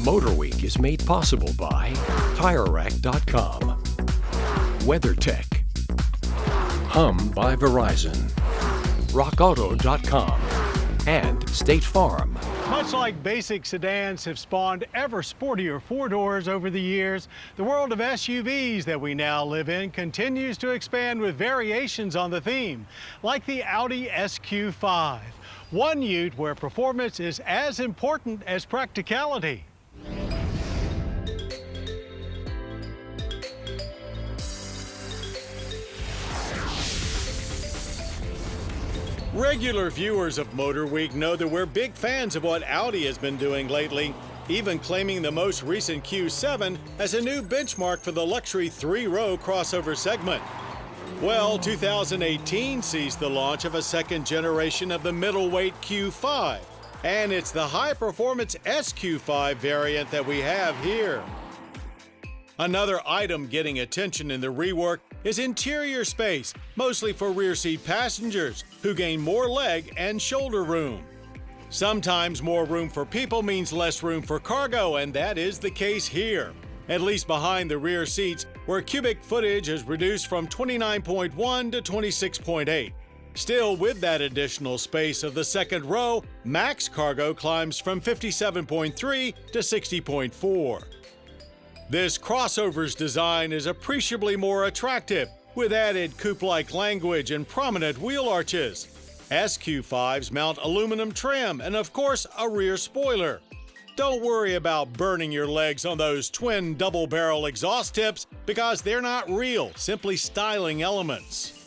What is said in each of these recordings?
MotorWeek is made possible by TireRack.com, WeatherTech, Hum by Verizon, RockAuto.com, and State Farm. Much like basic sedans have spawned ever sportier four-doors over the years, the world of SUVs that we now live in continues to expand with variations on the theme, like the Audi SQ5, one ute where performance is as important as practicality. Regular viewers of MotorWeek know that we're big fans of what Audi has been doing lately, even claiming the most recent Q7 as a new benchmark for the luxury three-row crossover segment. Well, 2018 sees the launch of a second generation of the middleweight Q5, and it's the high-performance SQ5 variant that we have here. Another item getting attention in the rework is interior space, mostly for rear-seat passengers, who gain more leg and shoulder room. Sometimes more room for people means less room for cargo, and that is the case here, at least behind the rear seats, where cubic footage is reduced from 29.1 to 26.8. Still, with that additional space of the second row, max cargo climbs from 57.3 to 60.4. This crossover's design is appreciably more attractive, with added coupe-like language and prominent wheel arches. SQ5s mount aluminum trim and, of course, a rear spoiler. Don't worry about burning your legs on those twin double-barrel exhaust tips because they're not real, simply styling elements.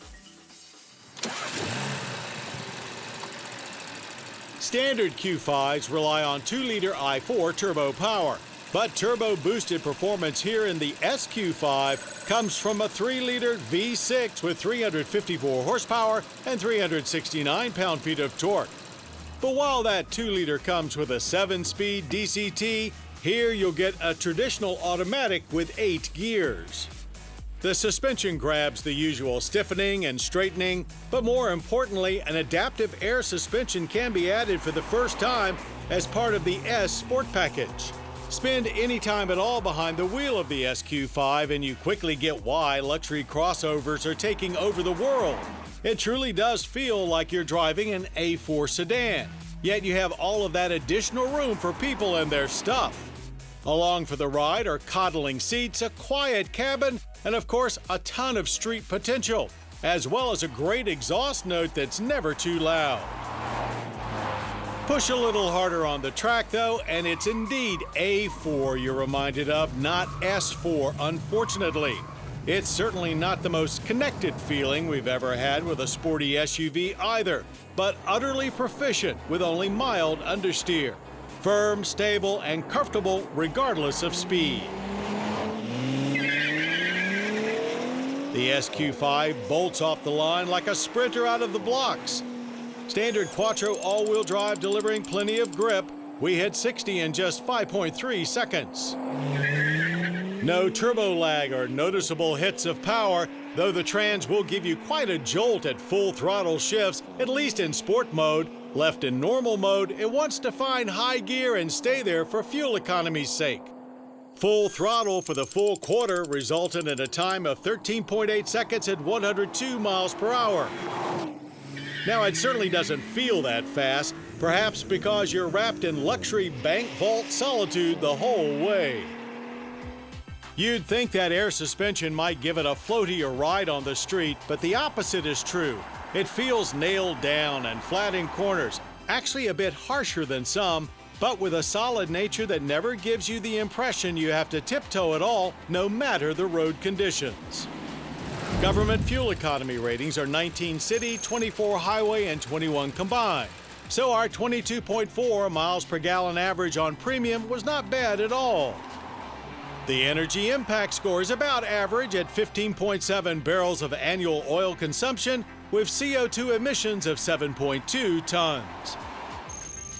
Standard Q5s rely on 2-liter i4 turbo power. But turbo-boosted performance here in the SQ5 comes from a 3-liter V6 with 354 horsepower and 369 pound-feet of torque. But while that 2-liter comes with a 7-speed DCT, here you'll get a traditional automatic with 8 gears. The suspension grabs the usual stiffening and straightening, but more importantly, an adaptive air suspension can be added for the first time as part of the S Sport package. Spend any time at all behind the wheel of the SQ5 and you quickly get why luxury crossovers are taking over the world. It truly does feel like you're driving an A4 sedan, yet you have all of that additional room for people and their stuff. Along for the ride are coddling seats, a quiet cabin, and of course a ton of street potential, as well as a great exhaust note that's never too loud. Push a little harder on the track though, and it's indeed A4 you're reminded of, not S4, unfortunately. It's certainly not the most connected feeling we've ever had with a sporty SUV either, but utterly proficient with only mild understeer. Firm, stable, and comfortable regardless of speed. The SQ5 bolts off the line like a sprinter out of the blocks. Standard Quattro all-wheel drive delivering plenty of grip. We hit 60 in just 5.3 seconds. No turbo lag or noticeable hits of power, though the trans will give you quite a jolt at full throttle shifts, at least in sport mode. Left in normal mode, it wants to find high gear and stay there for fuel economy's sake. Full throttle for the full quarter resulted in a time of 13.8 seconds at 102 miles per hour. Now, it certainly doesn't feel that fast, perhaps because you're wrapped in luxury bank vault solitude the whole way. You'd think that air suspension might give it a floatier ride on the street, but the opposite is true. It feels nailed down and flat in corners, actually a bit harsher than some, but with a solid nature that never gives you the impression you have to tiptoe at all, no matter the road conditions. Government fuel economy ratings are 19 city, 24 highway, and 21 combined. So our 22.4 miles per gallon average on premium was not bad at all. The energy impact score is about average at 15.7 barrels of annual oil consumption with CO2 emissions of 7.2 tons.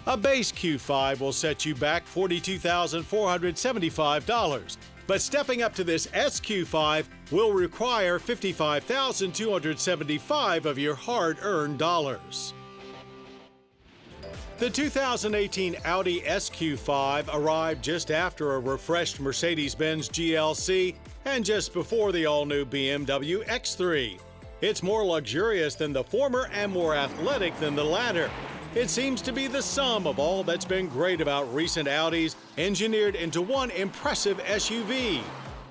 A base Q5 will set you back $42,475. But stepping up to this SQ5 will require $55,275 of your hard-earned dollars. The 2018 Audi SQ5 arrived just after a refreshed Mercedes-Benz GLC and just before the all-new BMW X3. It's more luxurious than the former and more athletic than the latter. It seems to be the sum of all that's been great about recent Audis, engineered into one impressive SUV.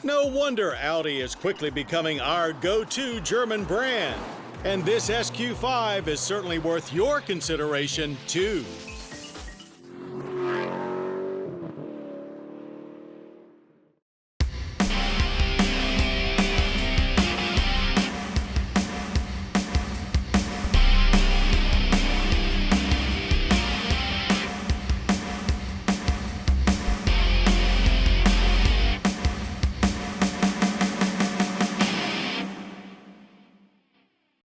No wonder Audi is quickly becoming our go-to German brand. And this SQ5 is certainly worth your consideration, too.